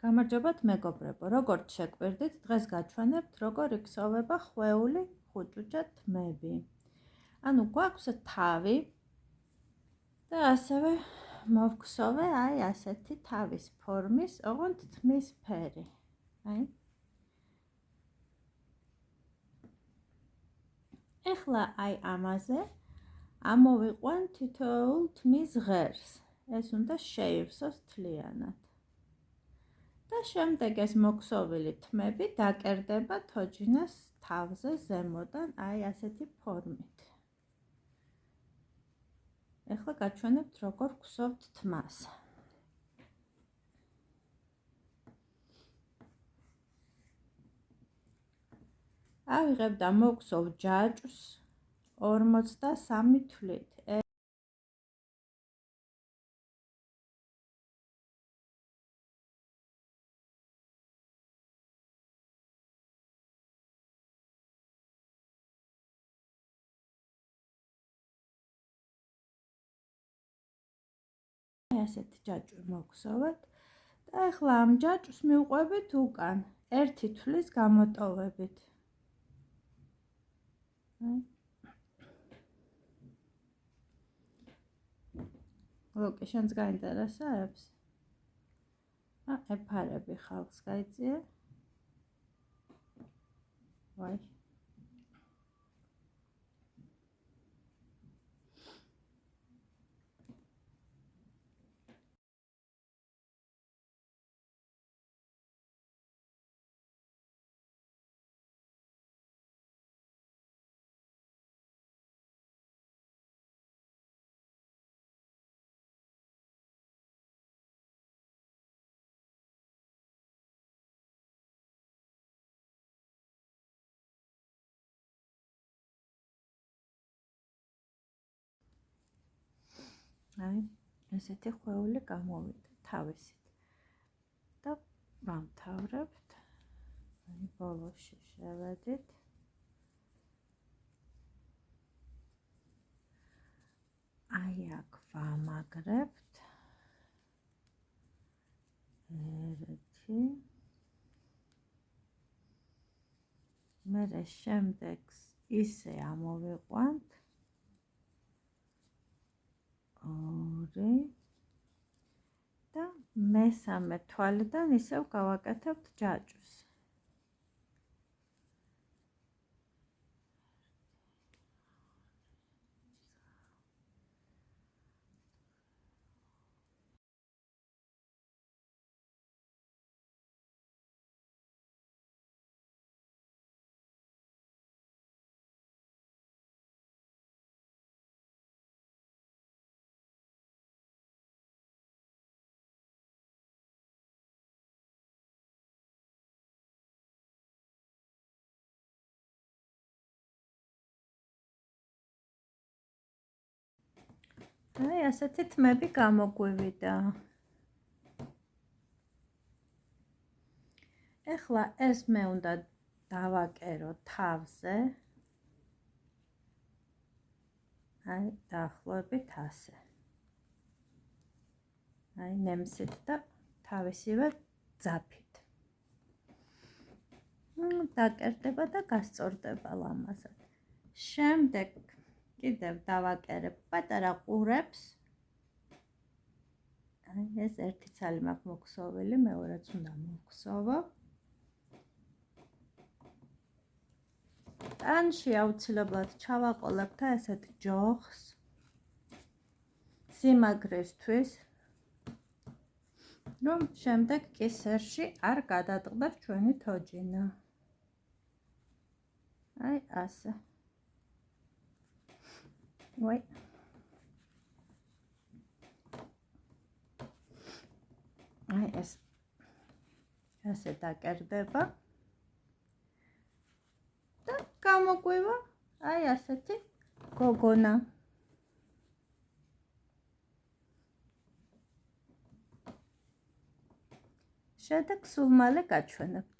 გამარჯობათ მეგობრებო, როგორც შეგვერდით, დღეს გაჩვენებთ, როგორ იქსოვება ხვეული ხუჭუჭა თმები. ანუ გვაქვს თავი და ასევე მოვგსოვე აი ასეთი თავის ფორმის, ოღონდ თმის ფერი. ეხლა აი ამაზე ამოვიყვან თითოეულ თმის ღერს. ეს უნდა შეივსოს თლიანად. და შემდეგ ეს მოქსოვილი თმები დაკერდება თოჯინას თავზე ზემოდან აი ასეთი ფორმით. ეხლა გაჩვენებთ როგორ გვსოვთ თმას. ავიღებ და მოვგსოვ ჯაჭვს 43 თვლით. ასეთი ჯაჭვი მოვგსოვეთ და ახლა ამ ჯაჭვს მივყვებით უკან 1 თვლის გამოტოვებით. ლოკი, შენს გაინტერესებს? ეფარები ხალხს გაიწიე. ვაი. აი, ესეთი ხვეული გამოვიდა თავისით. და ვამთავრებთ. აი, ბოლოში შევედით. აი, აქ ვამაგრებთ. 1 მერე შემდეგ ისე ამოვიყვანთ 2 და მესამე თვალიდან ისევ გავაკეთებთ ჯაჭვს. აი, ასეთი თმები გამოგვივიდა. ეხლა ეს მე უნდა დავაკერო თავზე. აი, დაახლოებით ასე. აი, ნემსით და თავისივე ძაფით. დაკერდება და გასწორდება ლამაზად. შემდეგ კიდევ დავაკერებ პატარა ყურებს. აი, ეს ერთი ცალი მაქვს მოქსოვილი, მეორეც უნდა მოვგსოვო. ტანში აუცილებლად ჩავაყოლებთ ესეთ ჯოხს სიმაგრისთვის, რომ შემდეგ კისერში არ გადადყდას ჩვენი თოჯინა. აი, ასე. ვაი. აი, ეს ასე დაკერდება. და გამოგვივა აი ასეთი გოგონა. შედეგს სულ მალე გაჩვენებთ.